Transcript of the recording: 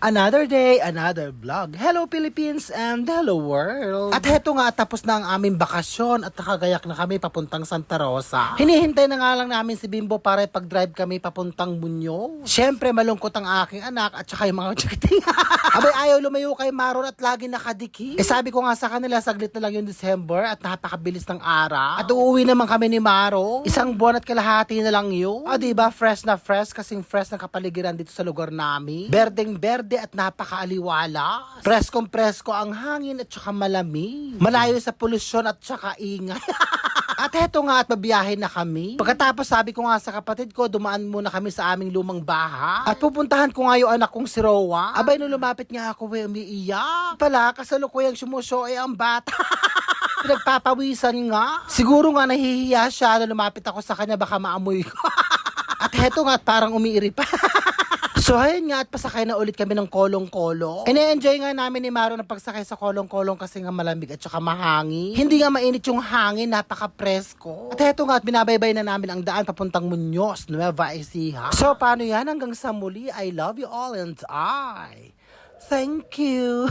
Another day, another vlog. Hello Philippines and hello world. At heto nga, tapos na ang aming bakasyon at nakagayak na kami papuntang Santa Rosa. Hinihintay na nga lang namin si Bimbo para pag-drive kami papuntang Bunyo. Siyempre malungkot ang aking anak at saka yung mga chikiting. Abay ayaw lumayo kay Maron at lagi nakadiki. Sabi ko nga sa kanila, saglit na lang yung December at napakabilis ng araw. At uuwi naman kami ni Maro. Isang buwan at kalahati na lang yun. Diba, fresh na fresh kasing fresh ng kapaligiran dito sa lugar namin. Berdeng berde at napakaaliwala. Preskong presko ang hangin at saka malamig. Malayo sa polusyon at saka ingay. At heto nga at babiyahe na kami. Pagkatapos sabi ko nga sa kapatid ko, dumaan muna kami sa aming lumang bahay. At pupuntahan ko nga yung anak kong si Rowa. Abay nung lumapit nga ako, umiiyak. Pala, kasalukuyang sumusyoe ang bata. Pinagpapawisan nga. Siguro nga nahihiya siya na lumapit ako sa kanya, baka maamoy ko. At heto nga at parang umiiri pa. So ayun nga at pasakay na ulit kami ng kolong-kolong. Ine-enjoy nga namin ni Maro na pagsakay sa kolong-kolong kasi nga malamig at saka mahangin. Hindi nga mainit yung hangin, napaka-presko. At heto nga at binabaybay na namin ang daan papuntang Muñoz, Nueva Ecija. So paano yan? Hanggang sa muli, I love you all and I thank you.